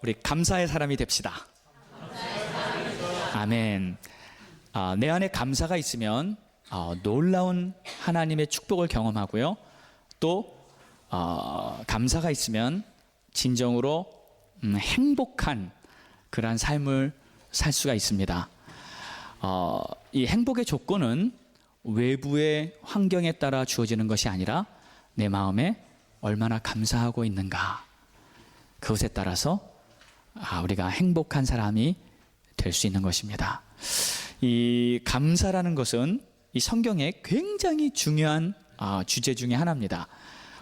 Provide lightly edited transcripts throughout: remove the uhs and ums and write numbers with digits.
우리 감사의 사람이 됩시다. 아멘. 내 안에 감사가 있으면 놀라운 하나님의 축복을 경험하고요. 또 감사가 있으면 진정으로 행복한 그러한 삶을 살 수가 있습니다. 이 행복의 조건은 외부의 환경에 따라 주어지는 것이 아니라 내 마음에 얼마나 감사하고 있는가, 그것에 따라서 우리가 행복한 사람이 될 수 있는 것입니다. 이 감사라는 것은 이 성경에 굉장히 중요한 주제 중에 하나입니다.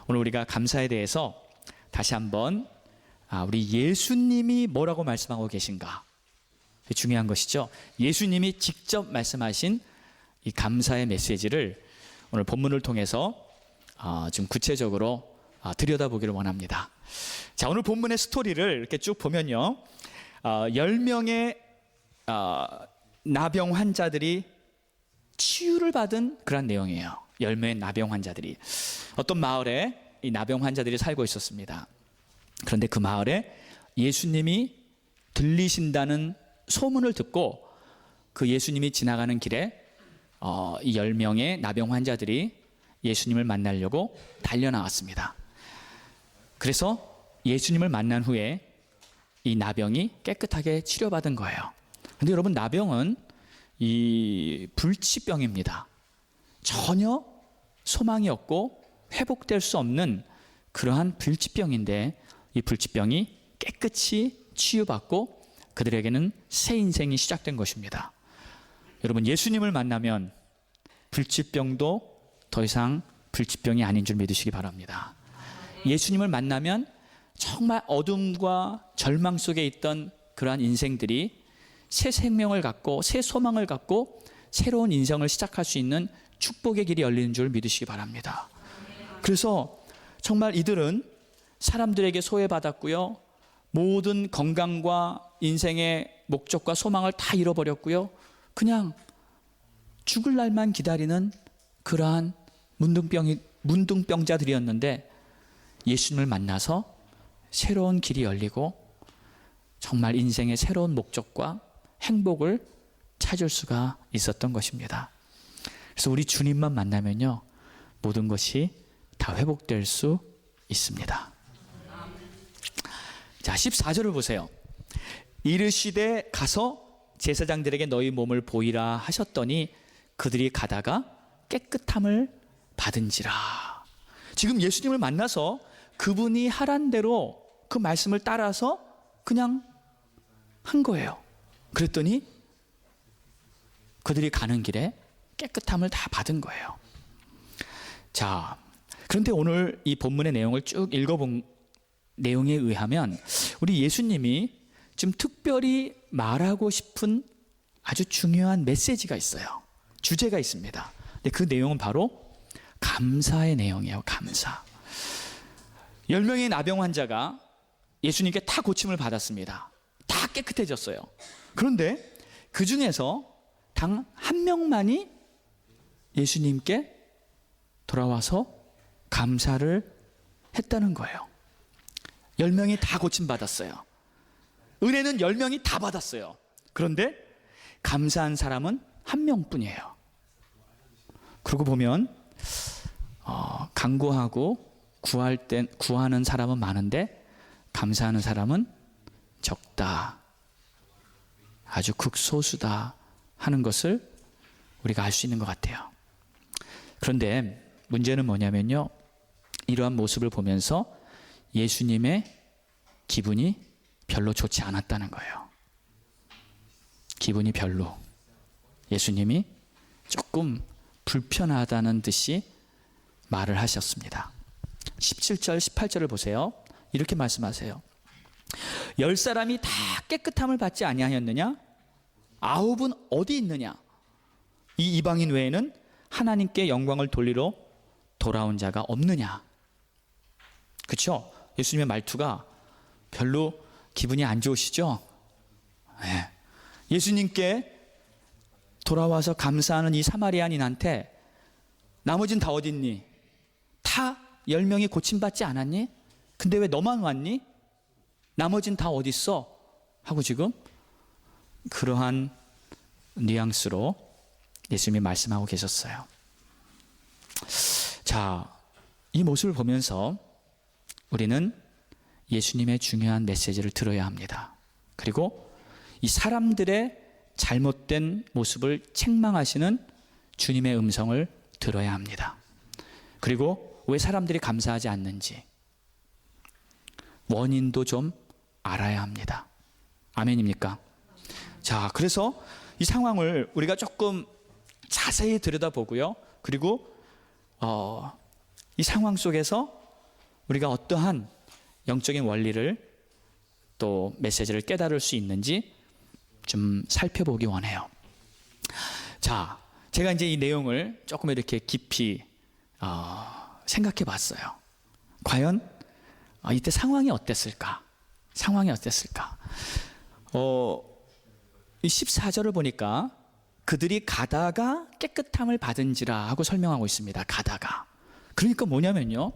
오늘 우리가 감사에 대해서 다시 한번 우리 예수님이 뭐라고 말씀하고 계신가, 중요한 것이죠. 예수님이 직접 말씀하신 이 감사의 메시지를 오늘 본문을 통해서 좀 구체적으로 들여다보기를 원합니다. 자, 오늘 본문의 스토리를 이렇게 쭉 보면요, 10명의 나병 환자들이 치유를 받은 그런 내용이에요. 10명의 나병 환자들이 어떤 마을에 이 나병 환자들이 살고 있었습니다. 그런데 그 마을에 예수님이 들리신다는 소문을 듣고 그 예수님이 지나가는 길에 이 10명의 나병 환자들이 예수님을 만나려고 달려나왔습니다. 그래서 예수님을 만난 후에 이 나병이 깨끗하게 치료받은 거예요. 근데 여러분, 나병은 이 불치병입니다. 전혀 소망이 없고 회복될 수 없는 그러한 불치병인데, 이 불치병이 깨끗이 치유받고 그들에게는 새 인생이 시작된 것입니다. 여러분, 예수님을 만나면 불치병도 더 이상 불치병이 아닌 줄 믿으시기 바랍니다. 예수님을 만나면 정말 어둠과 절망 속에 있던 그러한 인생들이 새 생명을 갖고 새 소망을 갖고 새로운 인생을 시작할 수 있는 축복의 길이 열리는 줄 믿으시기 바랍니다. 그래서 정말 이들은 사람들에게 소외받았고요, 모든 건강과 인생의 목적과 소망을 다 잃어버렸고요, 그냥 죽을 날만 기다리는 그러한 문둥병자들이었는데, 예수님을 만나서 새로운 길이 열리고 정말 인생의 새로운 목적과 행복을 찾을 수가 있었던 것입니다. 그래서 우리 주님만 만나면요, 모든 것이 다 회복될 수 있습니다. 자, 14절을 보세요. 이르시되 가서 제사장들에게 너희 몸을 보이라 하셨더니 그들이 가다가 깨끗함을 받은지라. 지금 예수님을 만나서 그분이 하란 대로 그 말씀을 따라서 그냥 한 거예요. 그랬더니 그들이 가는 길에 깨끗함을 다 받은 거예요. 자, 그런데 오늘 이 본문의 내용을 쭉 읽어본 내용에 의하면 우리 예수님이 좀 특별히 말하고 싶은 아주 중요한 메시지가 있어요. 주제가 있습니다. 근데 그 내용은 바로 감사의 내용이에요. 감사. 10명의 나병 환자가 예수님께 다 고침을 받았습니다. 다 깨끗해졌어요. 그런데 그 중에서 단 한 명만이 예수님께 돌아와서 감사를 했다는 거예요. 10명이 다 고침받았어요. 은혜는 10명이 다 받았어요. 그런데 감사한 사람은 한 명뿐이에요. 그러고 보면 간구하고 구하는 사람은 많은데 감사하는 사람은 적다, 아주 극소수다 하는 것을 우리가 알 수 있는 것 같아요. 그런데 문제는 뭐냐면요, 이러한 모습을 보면서 예수님의 기분이 별로 좋지 않았다는 거예요. 기분이 별로, 예수님이 조금 불편하다는 듯이 말을 하셨습니다. 17절 18절을 보세요. 이렇게 말씀하세요. 10사람이 다 깨끗함을 받지 아니하였느냐? 9은 어디 있느냐? 이 이방인 외에는 하나님께 영광을 돌리러 돌아온 자가 없느냐? 그렇죠? 예수님의 말투가 별로 기분이 안 좋으시죠? 네. 예수님께 돌아와서 감사하는 이 사마리아인한테 나머진 다 어디 있니? 다 10명이 고침받지 않았니? 근데 왜 너만 왔니? 나머진 다 어디 있어? 하고 지금 그러한 뉘앙스로 예수님이 말씀하고 계셨어요. 자, 이 모습을 보면서 우리는 예수님의 중요한 메시지를 들어야 합니다. 그리고 이 사람들의 잘못된 모습을 책망하시는 주님의 음성을 들어야 합니다. 그리고 왜 사람들이 감사하지 않는지 원인도 좀 알아야 합니다. 아멘입니까? 자, 그래서 이 상황을 우리가 조금 자세히 들여다보고요. 그리고 이 상황 속에서 우리가 어떠한 영적인 원리를 또 메시지를 깨달을 수 있는지 좀 살펴보기 원해요. 자, 제가 이제 이 내용을 조금 이렇게 깊이 생각해 봤어요. 과연 이때 상황이 어땠을까? 상황이 어땠을까? 이 14절을 보니까 그들이 가다가 깨끗함을 받은지라 하고 설명하고 있습니다. 가다가. 그러니까 뭐냐면요,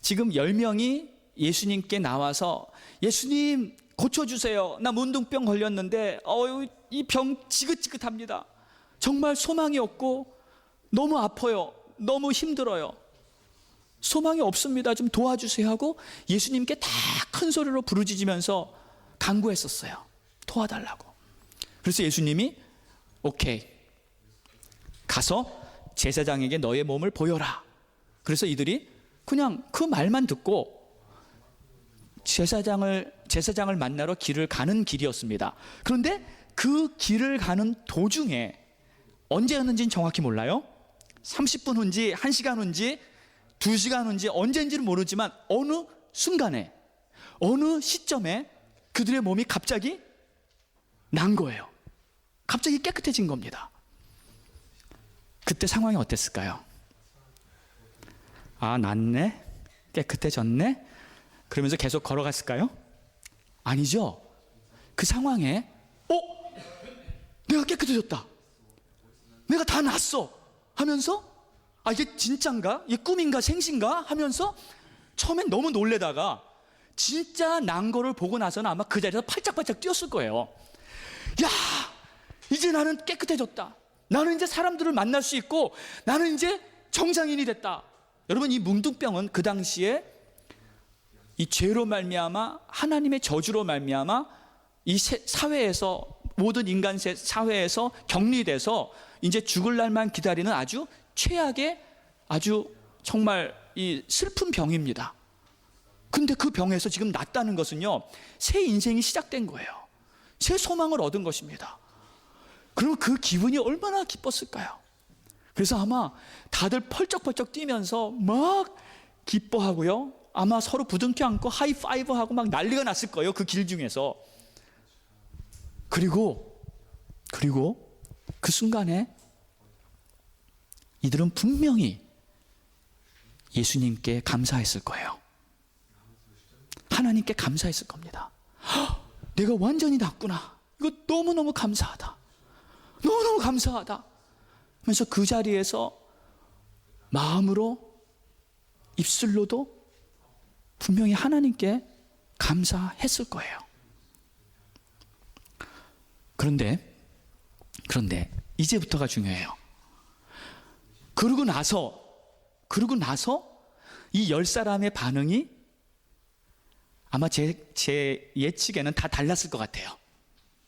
지금 10명이 예수님께 나와서 예수님 고쳐주세요. 나 문둥병 걸렸는데 이 병 지긋지긋합니다. 정말 소망이 없고 너무 아파요. 너무 힘들어요. 소망이 없습니다. 좀 도와주세요 하고 예수님께 다 큰 소리로 부르짖으면서 간구했었어요. 도와달라고. 그래서 예수님이 오케이, 가서 제사장에게 너의 몸을 보여라. 그래서 이들이 그냥 그 말만 듣고 제사장을 만나러 길을 가는 길이었습니다. 그런데 그 길을 가는 도중에 언제였는지는 정확히 몰라요. 30분 후인지 1시간 후인지 2시간 후인지 언제인지는 모르지만 어느 순간에 어느 시점에 그들의 몸이 갑자기 난 거예요. 갑자기 깨끗해진 겁니다. 그때 상황이 어땠을까요? 아, 낫네? 깨끗해졌네? 그러면서 계속 걸어갔을까요? 아니죠. 그 상황에 내가 깨끗해졌다, 내가 다 낫어 하면서 이게 진짠가? 이게 꿈인가 생신가? 하면서 처음엔 너무 놀래다가 진짜 난 거를 보고 나서는 아마 그 자리에서 팔짝팔짝 뛰었을 거예요. 야, 이제 나는 깨끗해졌다. 나는 이제 사람들을 만날 수 있고 나는 이제 정상인이 됐다. 여러분, 이 문둥병은 그 당시에 이 죄로 말미암아 하나님의 저주로 말미암아 이 사회에서, 모든 인간 사회에서 격리돼서 이제 죽을 날만 기다리는 아주 최악의, 아주 정말 이 슬픈 병입니다. 근데 그 병에서 지금 낫다는 것은요, 새 인생이 시작된 거예요. 새 소망을 얻은 것입니다. 그럼 그 기분이 얼마나 기뻤을까요? 그래서 아마 다들 펄쩍펄쩍 뛰면서 막 기뻐하고요, 아마 서로 부둥켜 안고 하이파이브하고 막 난리가 났을 거예요, 그 길 중에서. 그리고 그 순간에 이들은 분명히 예수님께 감사했을 거예요. 하나님께 감사했을 겁니다. 내가 완전히 낫구나. 이거 너무너무 감사하다. 너무너무 감사하다. 하면서 그 자리에서 마음으로, 입술로도 분명히 하나님께 감사했을 거예요. 그런데 이제부터가 중요해요. 그러고 나서 이 10사람의 반응이 아마 제 예측에는 다 달랐을 것 같아요.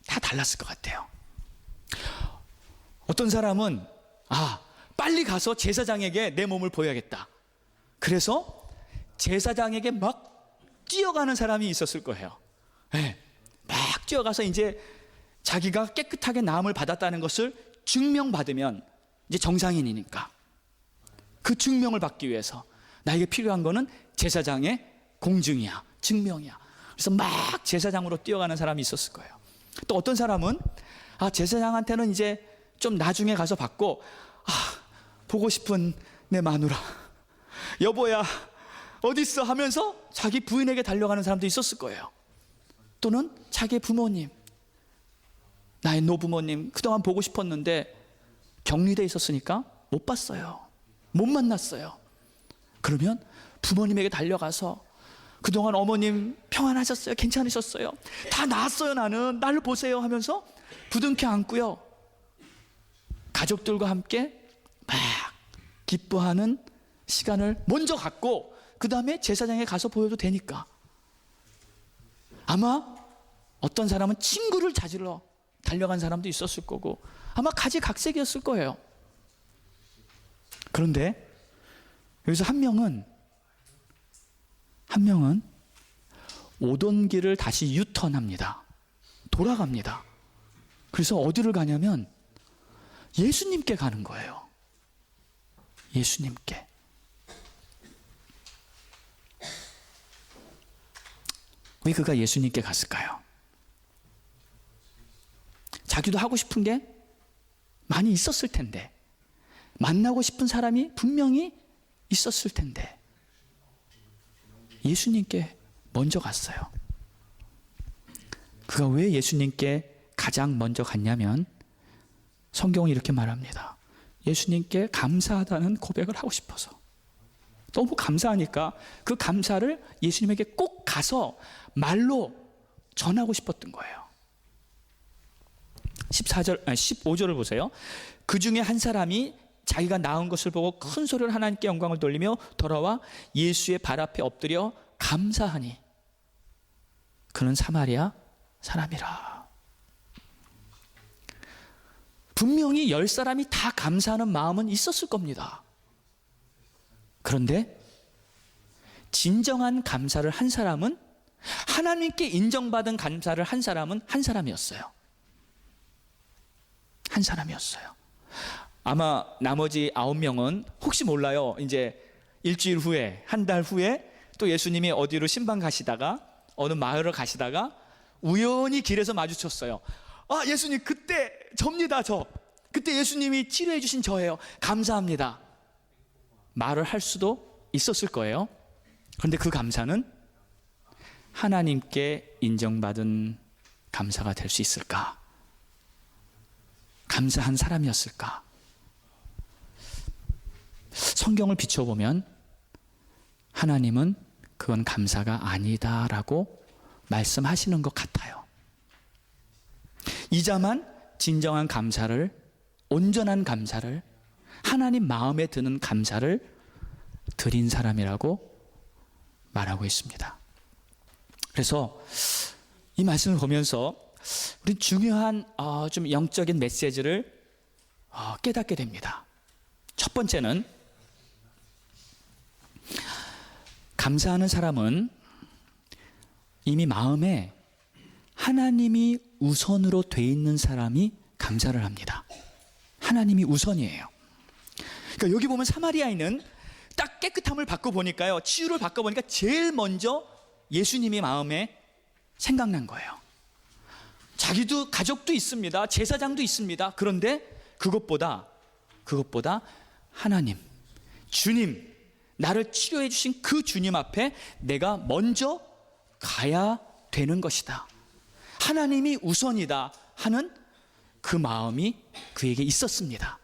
다 달랐을 것 같아요. 어떤 사람은 빨리 가서 제사장에게 내 몸을 보여야겠다. 그래서 제사장에게 막 뛰어가는 사람이 있었을 거예요. 네, 막 뛰어가서 이제 자기가 깨끗하게 나음을 받았다는 것을 증명받으면 이제 정상인이니까 그 증명을 받기 위해서 나에게 필요한 거는 제사장의 공증이야, 증명이야. 그래서 막 제사장으로 뛰어가는 사람이 있었을 거예요. 또 어떤 사람은 제사장한테는 이제 좀 나중에 가서 받고 보고 싶은 내 마누라, 여보야 어디 있어 하면서 자기 부인에게 달려가는 사람도 있었을 거예요. 또는 자기의 부모님, 나의 노부모님 그동안 보고 싶었는데 격리돼 있었으니까 못 봤어요, 못 만났어요. 그러면 부모님에게 달려가서 그동안 어머님 평안하셨어요? 괜찮으셨어요? 다 나았어요. 나는 나를 보세요 하면서 부둥켜 안고요, 가족들과 함께 막 기뻐하는 시간을 먼저 갖고 그 다음에 제사장에 가서 보여도 되니까. 아마 어떤 사람은 친구를 찾으러 달려간 사람도 있었을 거고 아마 가지각색이었을 거예요. 그런데 여기서 한 명은 오던 길을 다시 유턴합니다. 돌아갑니다. 그래서 어디를 가냐면 예수님께 가는 거예요. 예수님께. 왜 그가 예수님께 갔을까요? 자기도 하고 싶은 게 많이 있었을 텐데, 만나고 싶은 사람이 분명히 있었을 텐데 예수님께 먼저 갔어요. 그가 왜 예수님께 가장 먼저 갔냐면 성경은 이렇게 말합니다. 예수님께 감사하다는 고백을 하고 싶어서. 너무 감사하니까 그 감사를 예수님에게 꼭 가서 말로 전하고 싶었던 거예요. 15절을 보세요. 그 중에 한 사람이 자기가 나은 것을 보고 큰 소리로 하나님께 영광을 돌리며 돌아와 예수의 발 앞에 엎드려 감사하니 그는 사마리아 사람이라. 분명히 10사람이 다 감사하는 마음은 있었을 겁니다. 그런데 진정한 감사를 한 사람은, 하나님께 인정받은 감사를 한 사람은 한 사람이었어요. 한 사람이었어요. 아마 나머지 9명은 혹시 몰라요. 이제 일주일 후에, 한 달 후에 또 예수님이 어디로 신방 가시다가 어느 마을을 가시다가 우연히 길에서 마주쳤어요. 아, 예수님 그때 접니다. 그때 예수님이 치료해 주신 저예요. 감사합니다. 말을 할 수도 있었을 거예요. 그런데 그 감사는 하나님께 인정받은 감사가 될 수 있을까? 감사한 사람이었을까? 성경을 비춰보면 하나님은 그건 감사가 아니다라고 말씀하시는 것 같아요. 이자만 진정한 감사를, 온전한 감사를, 하나님 마음에 드는 감사를 드린 사람이라고 말하고 있습니다. 그래서 이 말씀을 보면서 우리 중요한 좀 영적인 메시지를 깨닫게 됩니다. 첫 번째는, 감사하는 사람은 이미 마음에 하나님이 우선으로 돼 있는 사람이 감사를 합니다. 하나님이 우선이에요. 그러니까 여기 보면 사마리아인은 딱 깨끗함을 받고 보니까요, 치유를 받고 보니까 제일 먼저 예수님이 마음에 생각난 거예요. 자기도 가족도 있습니다. 제사장도 있습니다. 그런데 그것보다 하나님, 주님, 나를 치료해 주신 그 주님 앞에 내가 먼저 가야 되는 것이다. 하나님이 우선이다 하는 그 마음이 그에게 있었습니다.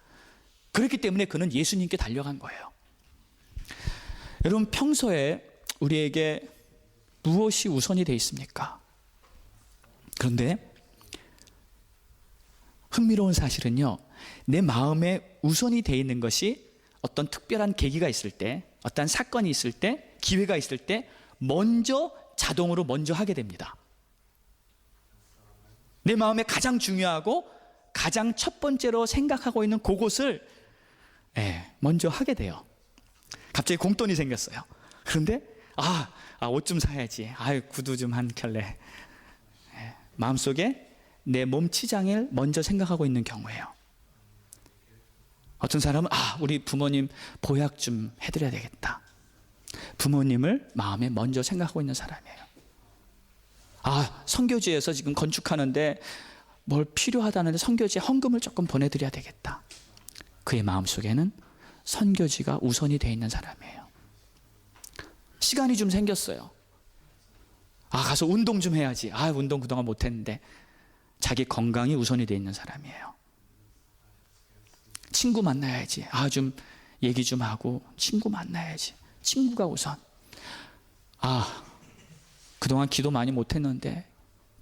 그렇기 때문에 그는 예수님께 달려간 거예요. 여러분, 평소에 우리에게 무엇이 우선이 되어 있습니까? 그런데 흥미로운 사실은요, 내 마음에 우선이 되어 있는 것이 어떤 특별한 계기가 있을 때, 어떤 사건이 있을 때, 기회가 있을 때 자동으로 먼저 하게 됩니다. 내 마음에 가장 중요하고 가장 첫 번째로 생각하고 있는 그것을 먼저 하게 돼요. 갑자기 공돈이 생겼어요. 그런데 옷 좀 사야지. 구두 좀 한 켤레. 마음속에 내 몸 치장을 먼저 생각하고 있는 경우예요. 어떤 사람은 우리 부모님 보약 좀 해드려야 되겠다. 부모님을 마음에 먼저 생각하고 있는 사람이에요. 선교지에서 지금 건축하는데 뭘 필요하다는데 선교지에 헌금을 조금 보내드려야 되겠다. 그의 마음속에는 선교지가 우선이 되어 있는 사람이에요. 시간이 좀 생겼어요. 가서 운동 좀 해야지. 운동 그동안 못했는데. 자기 건강이 우선이 되어 있는 사람이에요. 친구 만나야지. 좀 얘기 좀 하고 친구 만나야지. 친구가 우선. 그동안 기도 많이 못했는데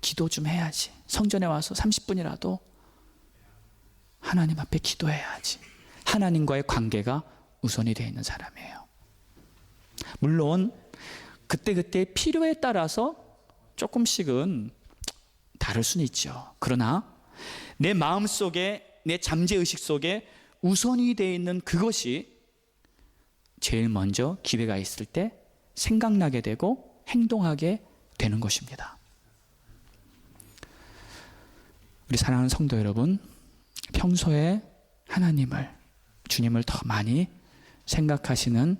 기도 좀 해야지. 성전에 와서 30분이라도 하나님 앞에 기도해야지. 하나님과의 관계가 우선이 되어 있는 사람이에요. 물론 그때그때 필요에 따라서 조금씩은 다를 수는 있죠. 그러나 내 마음속에, 내 잠재의식 속에 우선이 되어 있는 그것이 제일 먼저 기회가 있을 때 생각나게 되고 행동하게 되는 것입니다. 우리 사랑하는 성도 여러분, 평소에 하나님을, 주님을 더 많이 생각하시는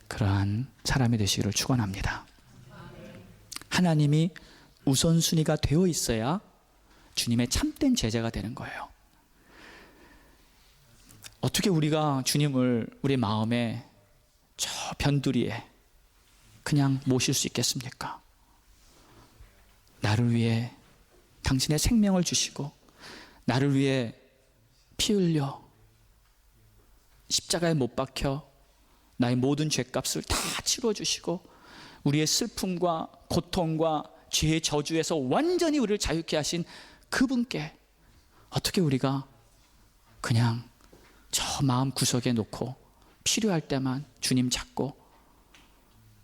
그러한 사람이 되시기를 축원합니다. 하나님이 우선순위가 되어 있어야 주님의 참된 제자가 되는 거예요. 어떻게 우리가 주님을 우리 마음에 저 변두리에 그냥 모실 수 있겠습니까? 나를 위해 당신의 생명을 주시고 나를 위해 피 흘려 십자가에 못 박혀 나의 모든 죄값을 다 치러 주시고 우리의 슬픔과 고통과 죄의 저주에서 완전히 우리를 자유케 하신 그분께 어떻게 우리가 그냥 저 마음 구석에 놓고 필요할 때만 주님 찾고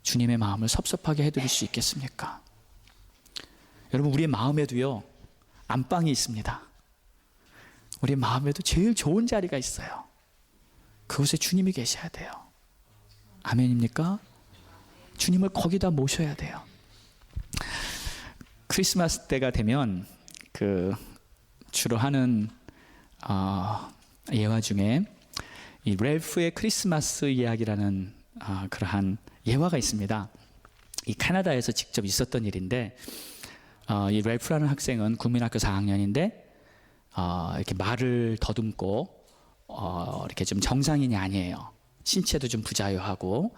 주님의 마음을 섭섭하게 해드릴 수 있겠습니까? 여러분, 우리의 마음에도요 안방이 있습니다. 우리 마음에도 제일 좋은 자리가 있어요. 그곳에 주님이 계셔야 돼요. 아멘입니까? 주님을 거기다 모셔야 돼요. 크리스마스 때가 되면 주로 하는 예화 중에 이 랠프의 크리스마스 이야기라는 그러한 예화가 있습니다. 이 캐나다에서 직접 있었던 일인데 이 랠프라는 학생은 국민학교 4학년인데 이렇게 말을 더듬고 이렇게 좀 정상인이 아니에요. 신체도 좀 부자유하고.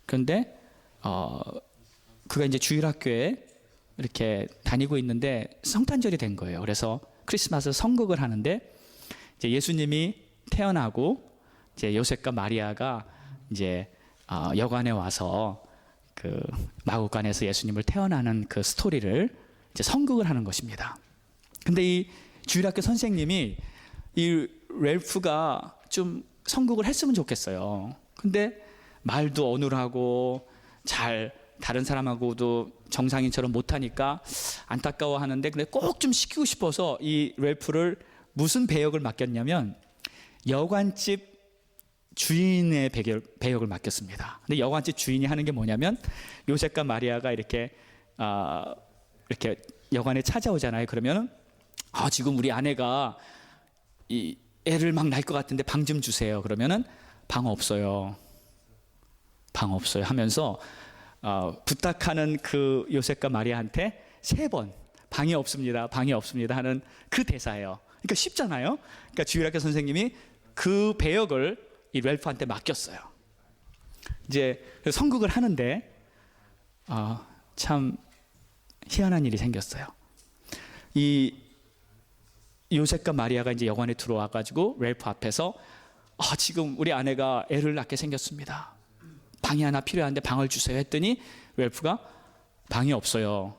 그런데 그가 이제 주일학교에 이렇게 다니고 있는데 성탄절이 된 거예요. 그래서 크리스마스 성극을 하는데 이제 예수님이 태어나고 이제 요셉과 마리아가 이제 여관에 와서 그 마구간에서 예수님을 태어나는 그 스토리를 이제 성극을 하는 것입니다. 근데 이 주일학교 선생님이 이 랠프가 좀 성극을 했으면 좋겠어요. 근데 말도 어눌하고 잘 다른 사람하고도 정상인처럼 못하니까 안타까워하는데 근데 꼭 좀 시키고 싶어서 이 랠프를 무슨 배역을 맡겼냐면 여관집 주인의 배역을 맡겼습니다. 근데 여관집 주인이 하는 게 뭐냐면 요셉과 마리아가 이렇게 여관에 찾아오잖아요. 그러면 지금 우리 아내가 이 애를 막 낳을 것 같은데 방 좀 주세요. 그러면은 방 없어요. 방 없어요 하면서 부탁하는 그 요셉과 마리아한테 3번 방이 없습니다. 방이 없습니다 하는 그 대사예요. 그러니까 쉽잖아요. 그러니까 주일학교 선생님이 그 배역을 이 랠프한테 맡겼어요. 이제 성극을 하는데 참 희한한 일이 생겼어요. 이 요셉과 마리아가 이제 여관에 들어와 가지고 랠프 앞에서 지금 우리 아내가 애를 낳게 생겼습니다. 방이 하나 필요한데 방을 주세요 했더니 랠프가 방이 없어요.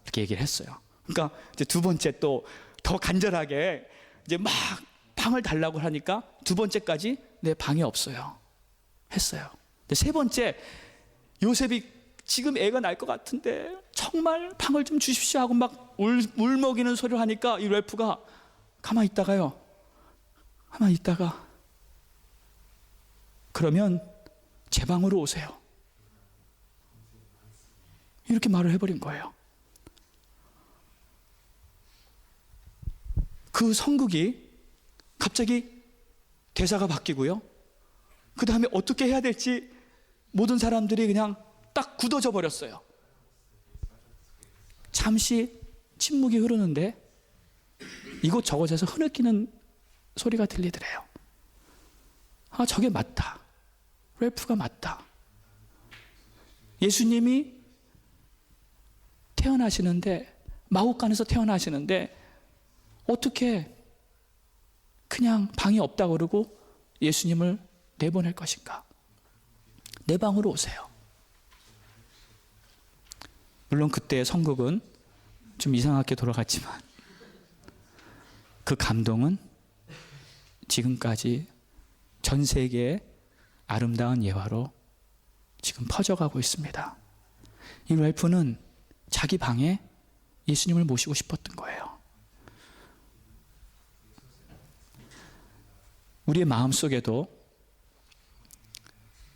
이렇게 얘기를 했어요. 그러니까 이제 두 번째 또 더 간절하게 이제 막 방을 달라고 하니까 두 번째까지 내 방이 없어요 했어요. 근데 세 번째 요셉이 지금 애가 날 것 같은데 정말 방을 좀 주십시오 하고 막 울먹이는 소리를 하니까 이 랠프가 가만히 있다가요. 가만히 있다가 그러면 제 방으로 오세요. 이렇게 말을 해버린 거예요. 그 성극이 갑자기 대사가 바뀌고요. 그 다음에 어떻게 해야 될지 모든 사람들이 그냥 딱 굳어져 버렸어요. 잠시 침묵이 흐르는데 이곳저곳에서 흐느끼는 소리가 들리더래요. 저게 맞다. 랠프가 맞다. 예수님이 태어나시는데 마구간에서 태어나시는데 어떻게 그냥 방이 없다고 그러고 예수님을 내보낼 것인가? 내 방으로 오세요. 물론 그때의 선국은 좀 이상하게 돌아갔지만 그 감동은 지금까지 전 세계의 아름다운 예화로 지금 퍼져가고 있습니다. 이 랄프는 자기 방에 예수님을 모시고 싶었던 거예요. 우리의 마음속에도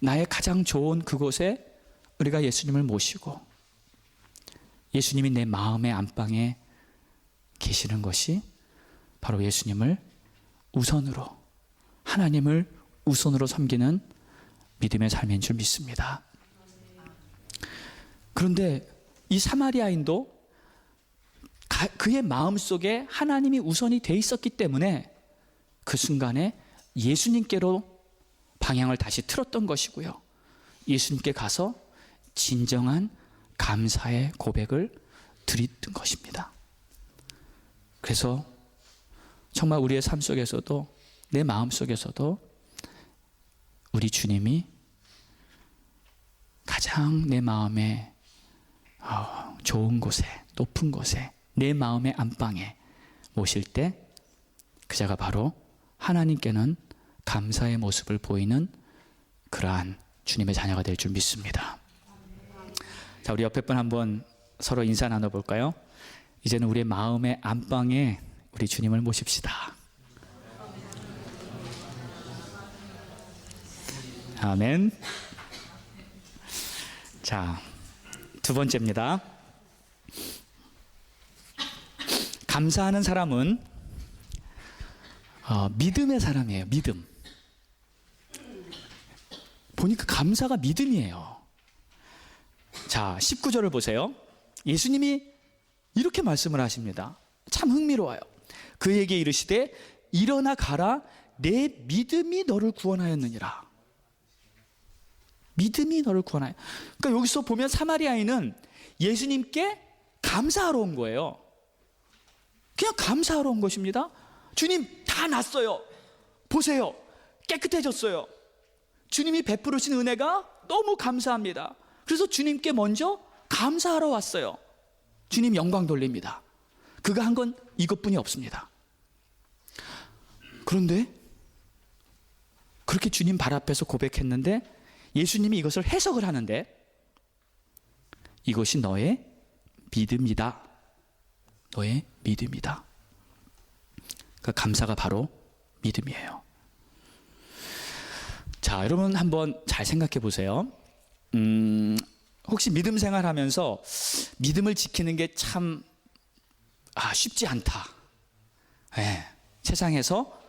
나의 가장 좋은 그곳에 우리가 예수님을 모시고 예수님이 내 마음의 안방에 계시는 것이 바로 예수님을 우선으로, 하나님을 우선으로 섬기는 믿음의 삶인 줄 믿습니다. 그런데 이 사마리아인도 그의 마음속에 하나님이 우선이 돼 있었기 때문에 그 순간에 예수님께로 방향을 다시 틀었던 것이고요. 예수님께 가서 진정한 감사의 고백을 드렸던 것입니다. 그래서 정말 우리의 삶 속에서도, 내 마음 속에서도 우리 주님이 가장 내 마음에 좋은 곳에, 높은 곳에, 내 마음의 안방에 모실 때 그자가 바로 하나님께는 감사의 모습을 보이는 그러한 주님의 자녀가 될 줄 믿습니다. 자, 우리 옆에 분 한번 서로 인사 나눠볼까요? 이제는 우리의 마음의 안방에 우리 주님을 모십시다. 아멘. 자, 두 번째입니다. 감사하는 사람은 믿음의 사람이에요. 믿음. 보니까 감사가 믿음이에요. 자, 19절을 보세요. 예수님이 이렇게 말씀을 하십니다. 참 흥미로워요. 그에게 이르시되 일어나 가라, 내 믿음이 너를 구원하였느니라. 믿음이 너를 구원하여. 그러니까 여기서 보면 사마리아인은 예수님께 감사하러 온 거예요. 그냥 감사하러 온 것입니다. 주님, 다 났어요. 보세요. 깨끗해졌어요. 주님이 베풀으신 은혜가 너무 감사합니다. 그래서 주님께 먼저 감사하러 왔어요. 주님 영광 돌립니다. 그가 한 건 이것뿐이 없습니다. 그런데 그렇게 주님 발 앞에서 고백했는데 예수님이 이것을 해석을 하는데 이것이 너의 믿음이다. 너의 믿음이다. 그 감사가 바로 믿음이에요. 자, 여러분 한번 잘 생각해 보세요. 혹시 믿음 생활하면서 믿음을 지키는 게 참 쉽지 않다. 네, 세상에서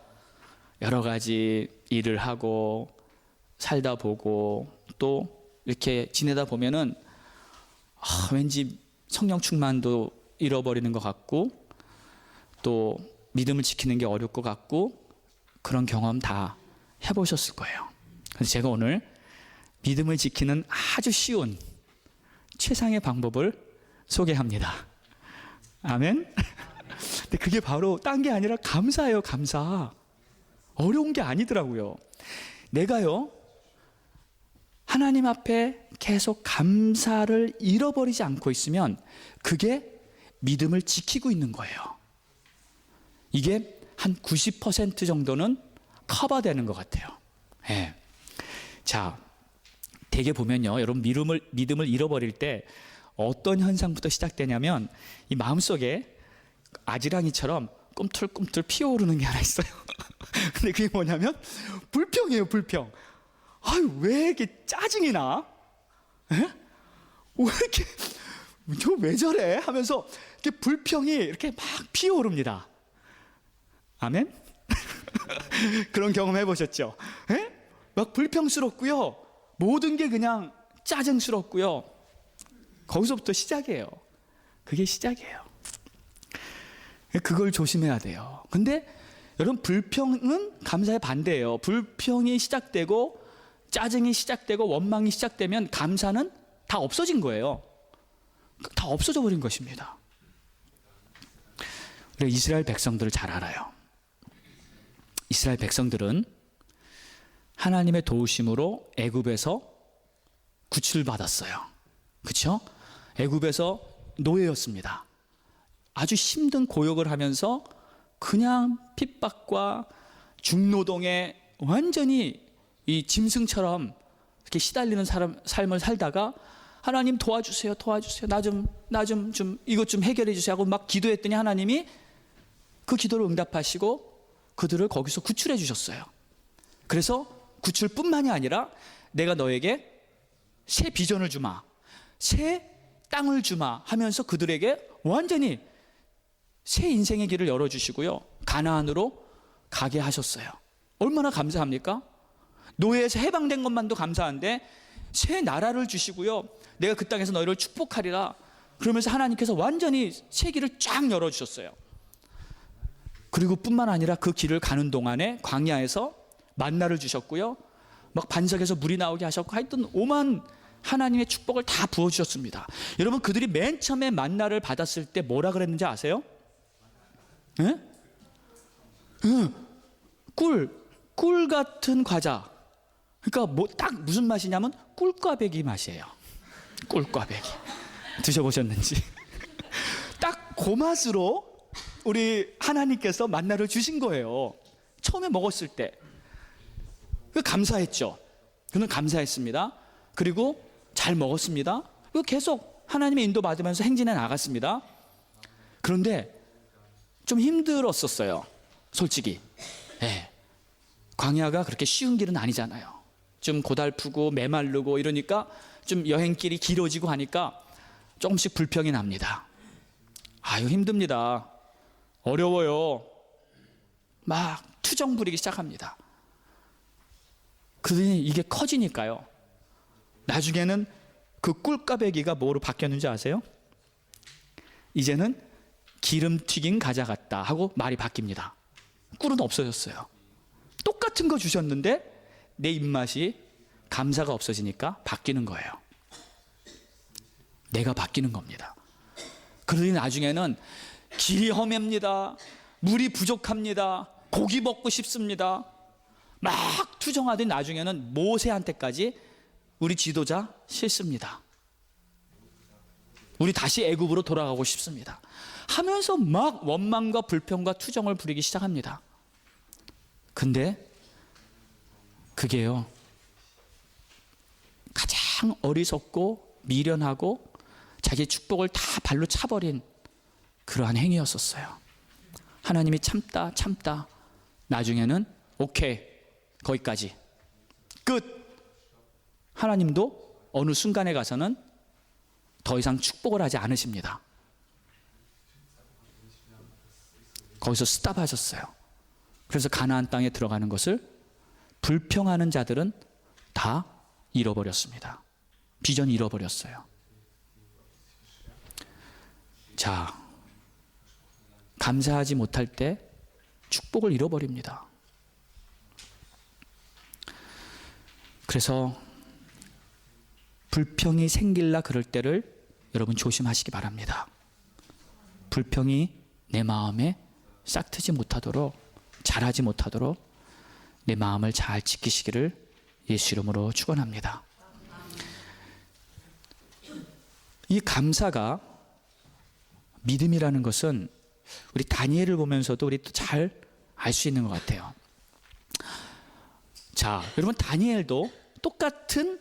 여러 가지 일을 하고 살다 보고 또 이렇게 지내다 보면은 왠지 성령 충만도 잃어버리는 것 같고 또 믿음을 지키는 게 어려울 것 같고 그런 경험 다 해보셨을 거예요. 그래서 제가 오늘 믿음을 지키는 아주 쉬운 최상의 방법을 소개합니다. 아멘. 근데 그게 바로 딴 게 아니라 감사예요. 감사. 어려운 게 아니더라고요. 내가요 하나님 앞에 계속 감사를 잃어버리지 않고 있으면 그게 믿음을 지키고 있는 거예요. 이게 한 90% 정도는 커버되는 것 같아요. 네. 자, 대개 보면요, 여러분 믿음을 잃어버릴 때 어떤 현상부터 시작되냐면 이 마음속에 아지랑이처럼 꿈틀꿈틀 피어오르는 게 하나 있어요. 근데 그게 뭐냐면 불평이에요. 불평. 아유, 왜 이렇게 짜증이 나? 에? 왜 이렇게 저 왜 저래? 하면서 이렇게 불평이 이렇게 막 피어오릅니다. 아멘? 그런 경험 해보셨죠? 에? 막 불평스럽고요. 모든 게 그냥 짜증스럽고요. 거기서부터 시작이에요. 그게 시작이에요. 그걸 조심해야 돼요. 근데 여러분, 불평은 감사의 반대예요. 불평이 시작되고 짜증이 시작되고 원망이 시작되면 감사는 다 없어진 거예요. 다 없어져 버린 것입니다. 우리가 이스라엘 백성들을 잘 알아요. 이스라엘 백성들은 하나님의 도우심으로 애굽에서 구출받았어요. 그렇죠? 애굽에서 노예였습니다. 아주 힘든 고역을 하면서 그냥 핍박과 중노동에 완전히 이 짐승처럼 이렇게 시달리는 삶을 살다가 하나님 도와주세요, 도와주세요. 나 좀 이것 좀 해결해 주세요 하고 막 기도했더니 하나님이 그 기도를 응답하시고 그들을 거기서 구출해 주셨어요. 그래서 구출뿐만이 아니라 내가 너에게 새 비전을 주마, 새 땅을 주마 하면서 그들에게 완전히 새 인생의 길을 열어주시고요, 가나안으로 가게 하셨어요. 얼마나 감사합니까? 노예에서 해방된 것만도 감사한데 새 나라를 주시고요, 내가 그 땅에서 너희를 축복하리라 그러면서 하나님께서 완전히 새 길을 쫙 열어주셨어요. 그리고 뿐만 아니라 그 길을 가는 동안에 광야에서 만나를 주셨고요, 막 반석에서 물이 나오게 하셨고, 하여튼 오만 하나님의 축복을 다 부어주셨습니다. 여러분, 그들이 맨 처음에 만나를 받았을 때 뭐라 그랬는지 아세요? 예? 꿀 같은 과자. 그러니까 뭐 딱 무슨 맛이냐면 꿀꽈배기 맛이에요. 꿀꽈배기. 드셔보셨는지. 딱 그 맛으로 우리 하나님께서 만나를 주신 거예요. 처음에 먹었을 때. 감사했죠. 그는 감사했습니다. 그리고 잘 먹었습니다. 그리고 계속 하나님의 인도 받으면서 행진해 나갔습니다. 그런데 좀 힘들었었어요, 솔직히. 네. 광야가 그렇게 쉬운 길은 아니잖아요. 좀 고달프고 메마르고 이러니까 좀 여행길이 길어지고 하니까 조금씩 불평이 납니다. 아유, 힘듭니다. 어려워요. 막 투정 부리기 시작합니다. 그러더니 이게 커지니까요, 나중에는 그 꿀까베기가 뭐로 바뀌었는지 아세요? 이제는 기름 튀긴 과자 같다 하고 말이 바뀝니다. 꿀은 없어졌어요. 똑같은 거 주셨는데 내 입맛이 감사가 없어지니까 바뀌는 거예요. 내가 바뀌는 겁니다. 그러니 나중에는 길이 험합니다. 물이 부족합니다. 고기 먹고 싶습니다. 막 투정하더니 나중에는 모세한테까지 우리 지도자 싫습니다, 우리 다시 애굽으로 돌아가고 싶습니다 하면서 막 원망과 불평과 투정을 부리기 시작합니다. 근데 그게요, 가장 어리석고 미련하고 자기 축복을 다 발로 차버린 그러한 행위였었어요. 하나님이 참다 나중에는 오케이, 거기까지 끝. 하나님도 어느 순간에 가서는 더 이상 축복을 하지 않으십니다. 거기서 스탑하셨어요. 그래서 가나안 땅에 들어가는 것을 불평하는 자들은 다 잃어버렸습니다. 비전 잃어버렸어요. 자, 감사하지 못할 때 축복을 잃어버립니다. 그래서 불평이 생길라 그럴 때를 여러분 조심하시기 바랍니다. 불평이 내 마음에 싹트지 못하도록, 자라지 못하도록 내 마음을 잘 지키시기를 예수 이름으로 축원합니다. 이 감사가 믿음이라는 것은 우리 다니엘을 보면서도 우리 또 잘 알 수 있는 것 같아요. 자, 여러분, 다니엘도 똑같은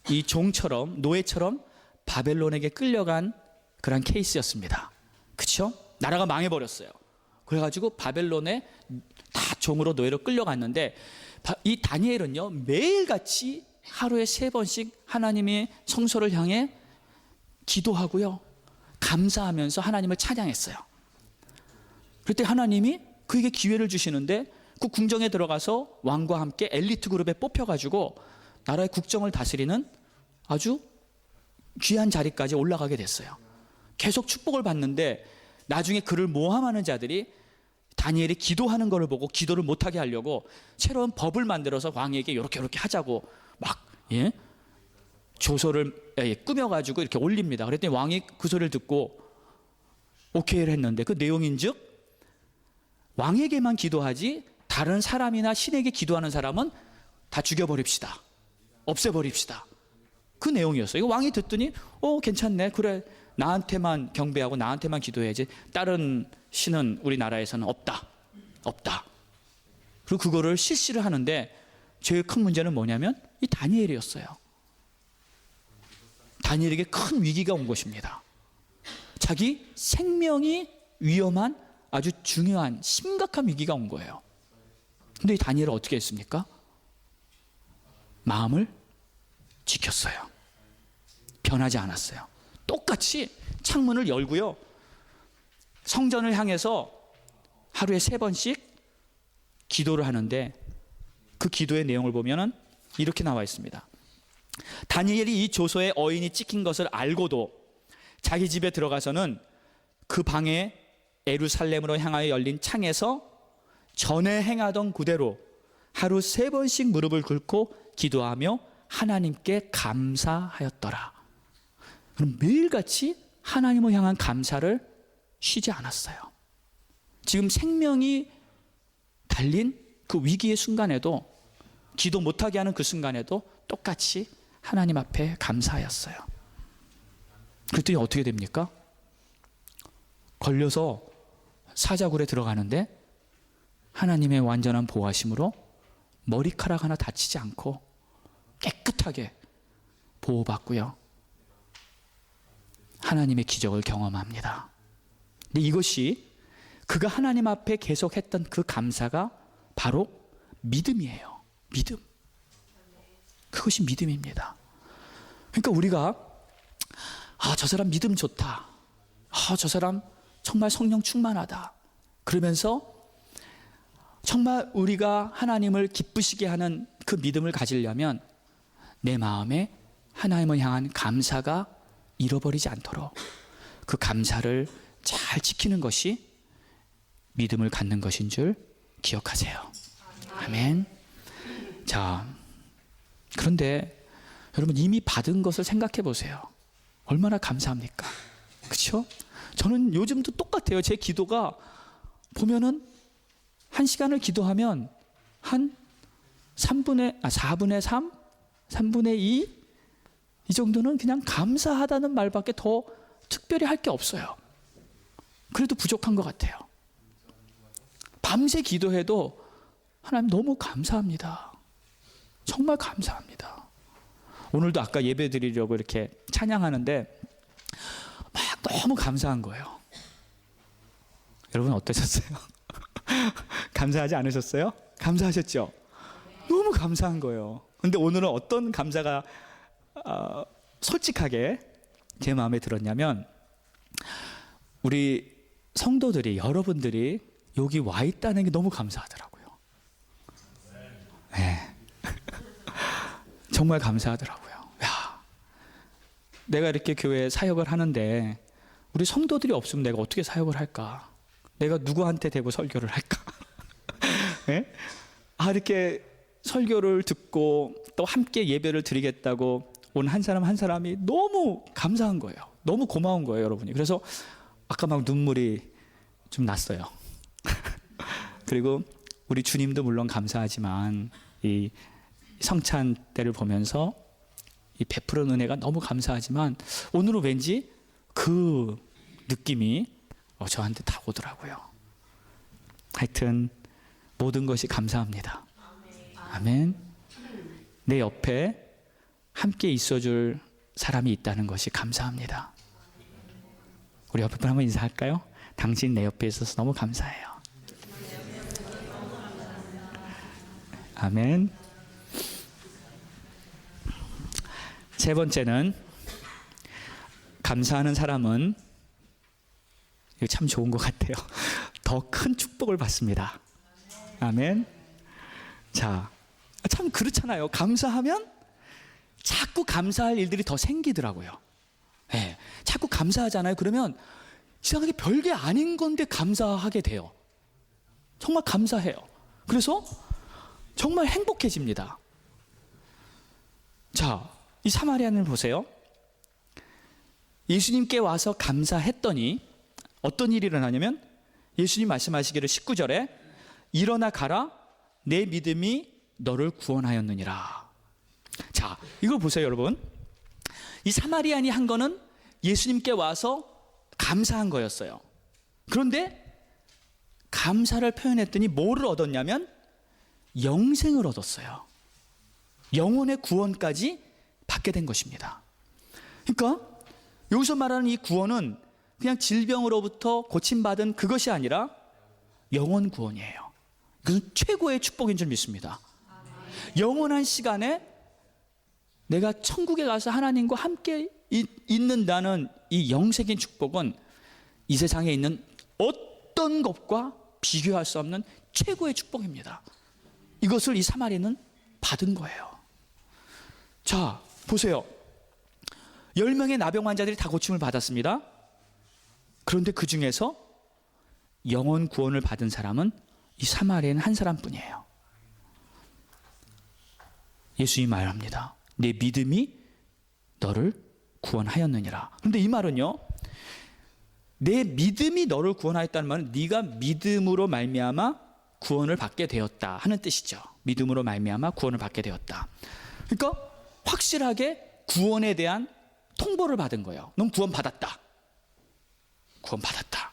이 종처럼, 노예처럼 바벨론에게 끌려간 그런 케이스였습니다. 그렇죠? 나라가 망해버렸어요. 그래가지고 바벨론에 다 종으로 노예로 끌려갔는데, 이 다니엘은요, 매일같이 하루에 3번씩 하나님의 성소를 향해 기도하고요, 감사하면서 하나님을 찬양했어요. 그때 하나님이 그에게 기회를 주시는데 그 궁정에 들어가서 왕과 함께 엘리트 그룹에 뽑혀가지고 나라의 국정을 다스리는 아주 귀한 자리까지 올라가게 됐어요. 계속 축복을 받는데 나중에 그를 모함하는 자들이 다니엘이 기도하는 것을 보고 기도를 못하게 하려고 새로운 법을 만들어서 왕에게 이렇게 하자고 막 조서를 꾸며가지고 이렇게 올립니다. 그랬더니 왕이 그 소리를 듣고 오케이를 했는데, 그 내용인즉 왕에게만 기도하지 다른 사람이나 신에게 기도하는 사람은 다 죽여버립시다, 없애버립시다. 그 내용이었어요. 이거 왕이 듣더니 괜찮네. 그래, 나한테만 경배하고 나한테만 기도해야지. 다른 신은 우리나라에서는 없다. 그리고 그거를 실시를 하는데 제일 큰 문제는 뭐냐면 이 다니엘이었어요. 다니엘에게 큰 위기가 온 것입니다. 자기 생명이 위험한 아주 중요한 심각한 위기가 온 거예요. 근데 이 다니엘은 어떻게 했습니까? 마음을 지켰어요. 변하지 않았어요. 똑같이 창문을 열고요, 성전을 향해서 하루에 3번씩 기도를 하는데 그 기도의 내용을 보면은 이렇게 나와 있습니다. 다니엘이 이 조서에 어인이 찍힌 것을 알고도 자기 집에 들어가서는 그 방에 예루살렘으로 향하여 열린 창에서 전에 행하던 그대로 하루 3번씩 무릎을 꿇고 기도하며 하나님께 감사하였더라. 그럼 매일같이 하나님을 향한 감사를 쉬지 않았어요. 지금 생명이 달린 그 위기의 순간에도, 기도 못하게 하는 그 순간에도 똑같이 하나님 앞에 감사하였어요. 그랬더니 어떻게 됩니까? 걸려서 사자굴에 들어가는데 하나님의 완전한 보호하심으로 머리카락 하나 다치지 않고 깨끗하게 보호받고요, 하나님의 기적을 경험합니다. 근데 이것이 그가 하나님 앞에 계속했던 그 감사가 바로 믿음이에요. 믿음. 그것이 믿음입니다. 그러니까 우리가 저 사람 믿음 좋다, 저 사람 정말 성령 충만하다, 그러면서 정말 우리가 하나님을 기쁘시게 하는 그 믿음을 가지려면 내 마음에 하나님을 향한 감사가 잃어버리지 않도록 그 감사를 잘 지키는 것이 믿음을 갖는 것인 줄 기억하세요. 아멘. 자, 그런데 여러분, 이미 받은 것을 생각해 보세요. 얼마나 감사합니까? 그렇죠? 저는 요즘도 똑같아요. 제 기도가 보면은 1시간을 기도하면 한 4분의 3, 3분의 2, 이 정도는 그냥 감사하다는 말밖에 더 특별히 할 게 없어요. 그래도 부족한 것 같아요. 밤새 기도해도 하나님 너무 감사합니다. 정말 감사합니다. 오늘도 아까 예배 드리려고 이렇게 찬양하는데 막 너무 감사한 거예요. 여러분 어떠셨어요? 감사하지 않으셨어요? 감사하셨죠? 너무 감사한 거예요. 근데 오늘은 어떤 감사가 솔직하게 제 마음에 들었냐면, 우리 성도들이, 여러분들이 여기 와 있다는 게 너무 감사하더라고요. 네. 정말 감사하더라고요. 야, 내가 이렇게 교회 사역을 하는데 우리 성도들이 없으면 내가 어떻게 사역을 할까? 내가 누구한테 대고 설교를 할까? 네? 이렇게 설교를 듣고 또 함께 예배를 드리겠다고 온 한 사람 한 사람이 너무 감사한 거예요. 너무 고마운 거예요, 여러분이. 그래서 아까 막 눈물이 좀 났어요. 그리고 우리 주님도 물론 감사하지만 이 성찬 때를 보면서 이 베푸는 은혜가 너무 감사하지만 오늘은 왠지 그 느낌이 저한테 다 오더라고요. 하여튼 모든 것이 감사합니다. 아멘. 내 옆에 함께 있어줄 사람이 있다는 것이 감사합니다. 우리 옆에 분 한번 인사할까요? 당신 내 옆에 있어서 너무 감사해요. 아멘. 세 번째는, 감사하는 사람은, 이거 참 좋은 것 같아요, 더 큰 축복을 받습니다. 아멘. 자, 참 그렇잖아요. 감사하면 자꾸 감사할 일들이 더 생기더라고요. 네, 자꾸 감사하잖아요. 그러면 이상하게 별게 아닌 건데 감사하게 돼요. 정말 감사해요. 그래서 정말 행복해집니다. 자, 이 사마리아인을 보세요. 예수님께 와서 감사했더니 어떤 일이 일어나냐면, 예수님 말씀하시기를 19절에 일어나 가라, 내 믿음이 너를 구원하였느니라. 자, 이걸 보세요, 여러분. 이 사마리아인이 한 거는 예수님께 와서 감사한 거였어요. 그런데 감사를 표현했더니 뭐를 얻었냐면 영생을 얻었어요. 영혼의 구원까지 받게 된 것입니다. 그러니까 여기서 말하는 이 구원은 그냥 질병으로부터 고침받은 그것이 아니라 영혼 구원이에요. 그것은 최고의 축복인 줄 믿습니다. 영원한 시간에 내가 천국에 가서 하나님과 함께 있는다는 이 영생인 축복은 이 세상에 있는 어떤 것과 비교할 수 없는 최고의 축복입니다. 이것을 이 사마리는 받은 거예요. 자, 보세요. 10명의 나병 환자들이 다 고침을 받았습니다. 그런데 그 중에서 영혼 구원을 받은 사람은 이 사마리아인 한 사람뿐이에요. 예수님이 말합니다. 내 믿음이 너를 구원하였느니라. 그런데 이 말은요, 내 믿음이 너를 구원하였다는 말은 네가 믿음으로 말미암아 구원을 받게 되었다 하는 뜻이죠. 믿음으로 말미암아 구원을 받게 되었다. 그러니까 확실하게 구원에 대한 통보를 받은 거예요. 넌 구원 받았다. 구원 받았다.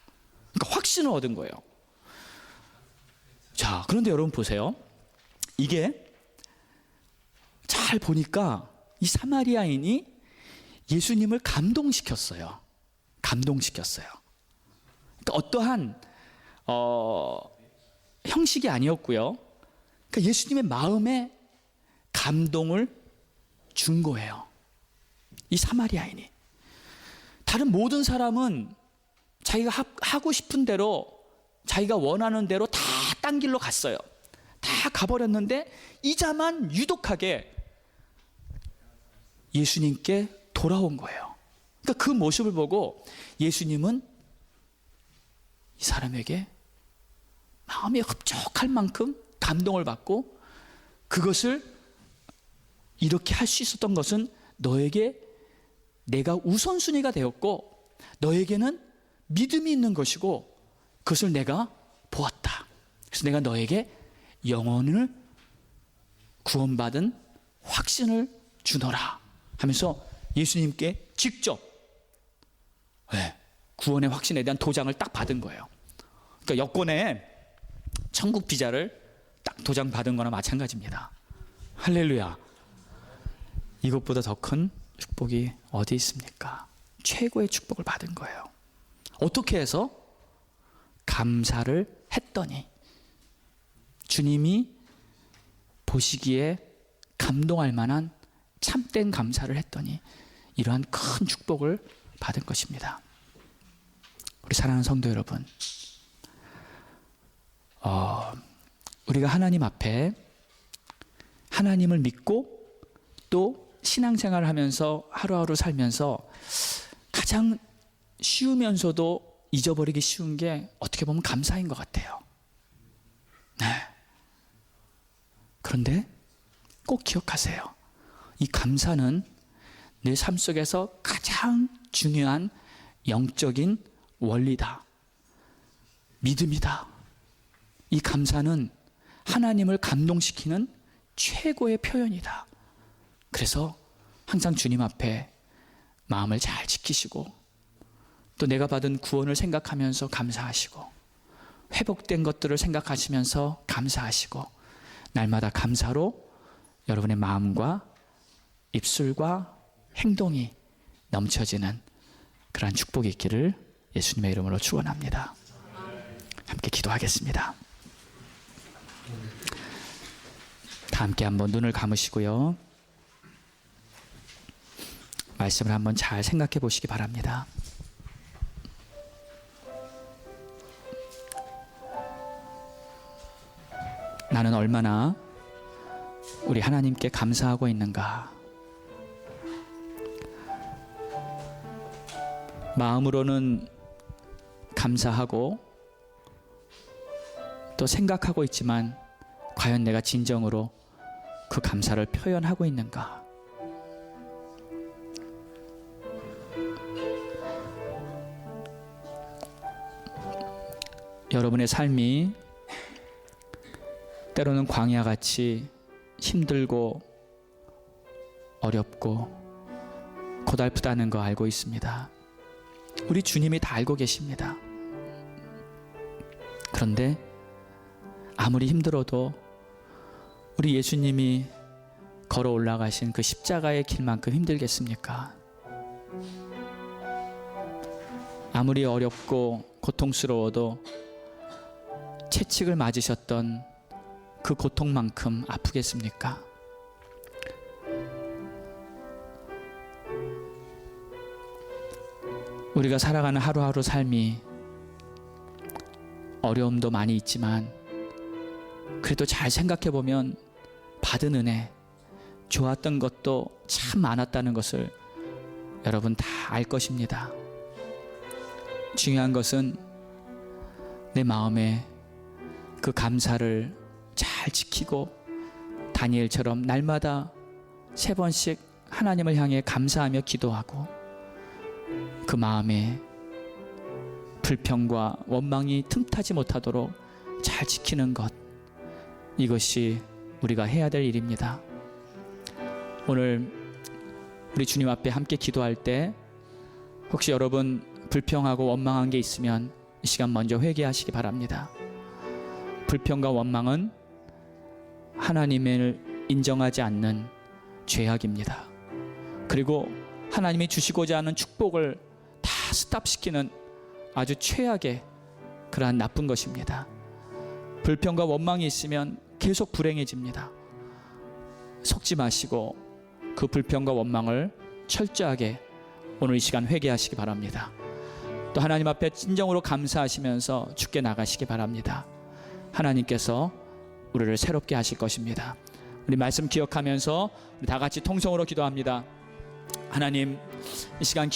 그러니까 확신을 얻은 거예요. 자, 그런데 여러분 보세요. 이게 잘 보니까 이 사마리아인이 예수님을 감동시켰어요. 감동시켰어요. 그러니까 어떠한 형식이 아니었고요. 그러니까 예수님의 마음에 감동을 준 거예요. 이 사마리아인이. 다른 모든 사람은 자기가 하고 싶은 대로, 자기가 원하는 대로 다 딴 길로 갔어요. 다 가버렸는데 이자만 유독하게 예수님께 돌아온 거예요. 그러니까 그 모습을 보고 예수님은 이 사람에게 마음이 흡족할 만큼 감동을 받고, 그것을 이렇게 할 수 있었던 것은 너에게 내가 우선순위가 되었고 너에게는 믿음이 있는 것이고 그것을 내가 보았다. 그래서 내가 너에게 영혼을 구원받은 확신을 주노라 하면서 예수님께 직접 구원의 확신에 대한 도장을 딱 받은 거예요. 그러니까 여권에 천국 비자를 딱 도장 받은 거나 마찬가지입니다. 할렐루야. 이것보다 더 큰 축복이 어디 있습니까? 최고의 축복을 받은 거예요. 어떻게 해서? 감사를 했더니, 주님이 보시기에 감동할 만한 참된 감사를 했더니 이러한 큰 축복을 받은 것입니다. 우리 사랑하는 성도 여러분, 우리가 하나님 앞에 하나님을 믿고 또 신앙생활을 하면서 하루하루 살면서 가장 쉬우면서도 잊어버리기 쉬운 게 어떻게 보면 감사인 것 같아요. 네. 그런데 꼭 기억하세요. 이 감사는 내 삶 속에서 가장 중요한 영적인 원리다. 믿음이다. 이 감사는 하나님을 감동시키는 최고의 표현이다. 그래서 항상 주님 앞에 마음을 잘 지키시고 또 내가 받은 구원을 생각하면서 감사하시고 회복된 것들을 생각하시면서 감사하시고 날마다 감사로 여러분의 마음과 입술과 행동이 넘쳐지는 그러한 축복이 있기를 예수님의 이름으로 축원합니다. 함께 기도하겠습니다. 다 함께 한번 눈을 감으시고요. 말씀을 한번 잘 생각해 보시기 바랍니다. 나는 얼마나 우리 하나님께 감사하고 있는가? 마음으로는 감사하고 또 생각하고 있지만 과연 내가 진정으로 그 감사를 표현하고 있는가? 여러분의 삶이 때로는 광야같이 힘들고 어렵고 고달프다는 거 알고 있습니다. 우리 주님이 다 알고 계십니다. 그런데 아무리 힘들어도 우리 예수님이 걸어 올라가신 그 십자가의 길만큼 힘들겠습니까? 아무리 어렵고 고통스러워도 채찍을 맞으셨던 그 고통만큼 아프겠습니까? 우리가 살아가는 하루하루 삶이 어려움도 많이 있지만 그래도 잘 생각해 보면 받은 은혜, 좋았던 것도 참 많았다는 것을 여러분 다 알 것입니다. 중요한 것은 내 마음에 그 감사를 잘 지키고 다니엘처럼 날마다 3번씩 하나님을 향해 감사하며 기도하고 그 마음에 불평과 원망이 틈타지 못하도록 잘 지키는 것, 이것이 우리가 해야 될 일입니다. 오늘 우리 주님 앞에 함께 기도할 때 혹시 여러분 불평하고 원망한 게 있으면 이 시간 먼저 회개하시기 바랍니다. 불평과 원망은 하나님을 인정하지 않는 죄악입니다. 그리고 하나님이 주시고자 하는 축복을 다 스탑시키는 아주 최악의 그러한 나쁜 것입니다. 불평과 원망이 있으면 계속 불행해집니다. 속지 마시고 그 불평과 원망을 철저하게 오늘 이 시간 회개하시기 바랍니다. 또 하나님 앞에 진정으로 감사하시면서 주께 나가시기 바랍니다. 하나님께서 우리를 새롭게 하실 것입니다. 우리 말씀 기억하면서 우리 다 같이 통성으로 기도합니다. 하나님, 이 시간